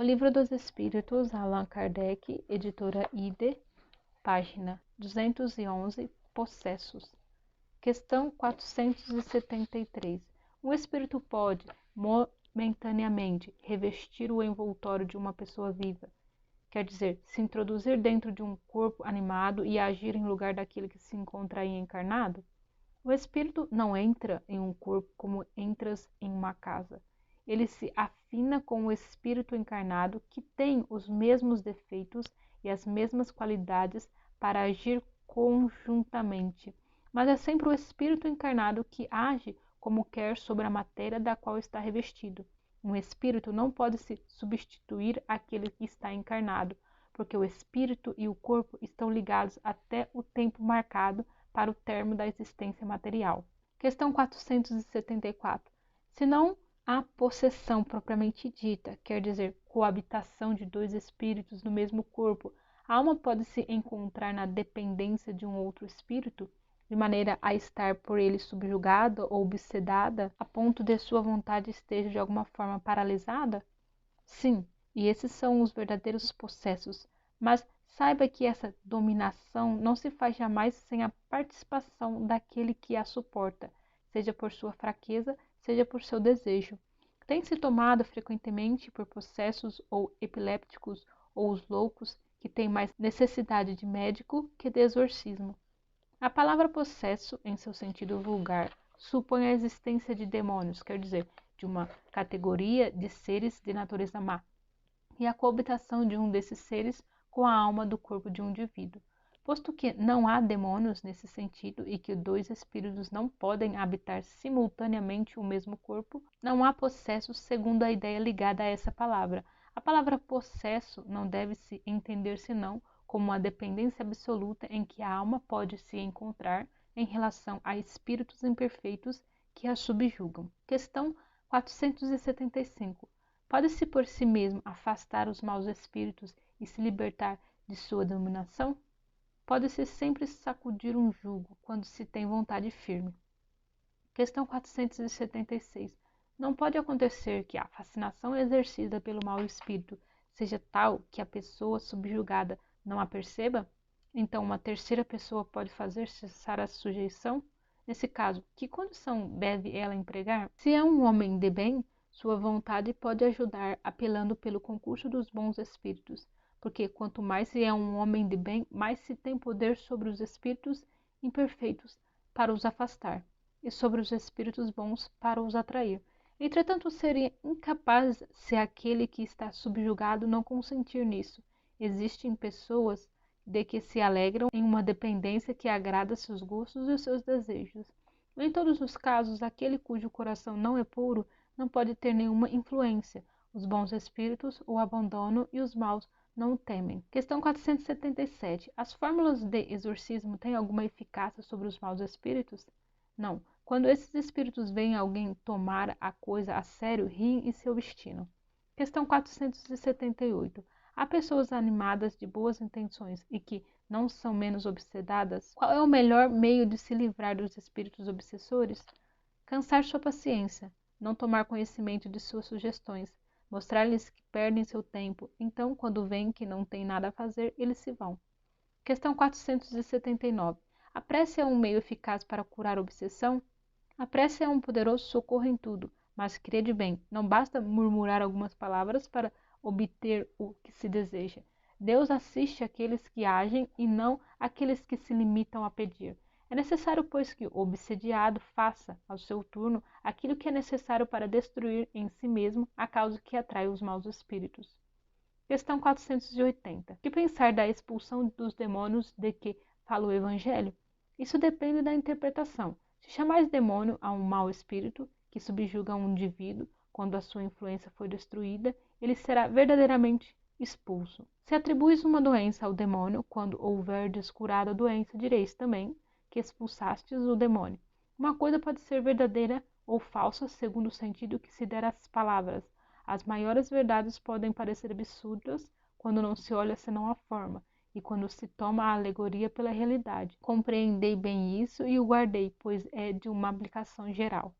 Livro dos Espíritos, Allan Kardec, editora IDE, página 211, Possessos. Questão 473. Um espírito pode, momentaneamente, revestir o envoltório de uma pessoa viva, quer dizer, se introduzir dentro de um corpo animado e agir em lugar daquele que se encontra aí encarnado? O espírito não entra em um corpo como entras em uma casa. Ele se afina com o espírito encarnado, que tem os mesmos defeitos e as mesmas qualidades para agir conjuntamente. Mas é sempre o espírito encarnado que age como quer sobre a matéria da qual está revestido. Um espírito não pode se substituir àquele que está encarnado, porque o espírito e o corpo estão ligados até o tempo marcado para o termo da existência material. Questão 474. Se não há possessão propriamente dita, quer dizer, coabitação de dois espíritos no mesmo corpo, a alma pode se encontrar na dependência de um outro espírito, de maneira a estar por ele subjugada ou obsedada, a ponto de sua vontade esteja de alguma forma paralisada? Sim, e esses são os verdadeiros possessos, mas saiba que essa dominação não se faz jamais sem a participação daquele que a suporta, seja por sua fraqueza, seja por seu desejo. Tem-se tomado frequentemente por possessos ou epilépticos ou os loucos que têm mais necessidade de médico que de exorcismo. A palavra possesso, em seu sentido vulgar, supõe a existência de demônios, quer dizer, de uma categoria de seres de natureza má, e a coabitação de um desses seres com a alma do corpo de um indivíduo. Posto que não há demônios nesse sentido e que dois espíritos não podem habitar simultaneamente o mesmo corpo, não há possessos segundo a ideia ligada a essa palavra. A palavra possesso não deve se entender senão como uma dependência absoluta em que a alma pode se encontrar em relação a espíritos imperfeitos que a subjugam. Questão 475. Pode-se por si mesmo afastar os maus espíritos e se libertar de sua dominação? Pode-se sempre sacudir um jugo quando se tem vontade firme. Questão 476. Não pode acontecer que a fascinação exercida pelo mau espírito seja tal que a pessoa subjugada não a perceba? Então uma terceira pessoa pode fazer cessar a sujeição? Nesse caso, que condição deve ela empregar? Se é um homem de bem, sua vontade pode ajudar apelando pelo concurso dos bons espíritos, porque quanto mais se é um homem de bem, mais se tem poder sobre os espíritos imperfeitos para os afastar, e sobre os espíritos bons para os atrair. Entretanto, seria incapaz se aquele que está subjugado não consentir nisso. Existem pessoas de que se alegram em uma dependência que agrada seus gostos e os seus desejos. Em todos os casos, aquele cujo coração não é puro não pode ter nenhuma influência. Os bons espíritos o abandonam e os maus não o temem. Questão 477. As fórmulas de exorcismo têm alguma eficácia sobre os maus espíritos? Não. Quando esses espíritos veem alguém tomar a coisa a sério, riem e se obstinam. Questão 478. Há pessoas animadas de boas intenções e que não são menos obsedadas? Qual é o melhor meio de se livrar dos espíritos obsessores? Cansar sua paciência, não tomar conhecimento de suas sugestões, mostrar-lhes que perdem seu tempo, então, quando veem que não têm nada a fazer, eles se vão. Questão 479. A prece é um meio eficaz para curar a obsessão? A prece é um poderoso socorro em tudo, mas crede bem, não basta murmurar algumas palavras para obter o que se deseja. Deus assiste àqueles que agem e não àqueles que se limitam a pedir. É necessário, pois, que o obsediado faça, ao seu turno, aquilo que é necessário para destruir em si mesmo a causa que atrai os maus espíritos. Questão 480. Que pensar da expulsão dos demônios de que fala o Evangelho? Isso depende da interpretação. Se chamais demônio a um mau espírito que subjuga um indivíduo, quando a sua influência foi destruída, ele será verdadeiramente expulso. Se atribuis uma doença ao demônio, quando houverdes curado a doença, direis também que expulsastes o demônio. Uma coisa pode ser verdadeira ou falsa segundo o sentido que se der às palavras. As maiores verdades podem parecer absurdas quando não se olha senão a forma, e quando se toma a alegoria pela realidade. Compreendei bem isso e o guardei, pois é de uma aplicação geral.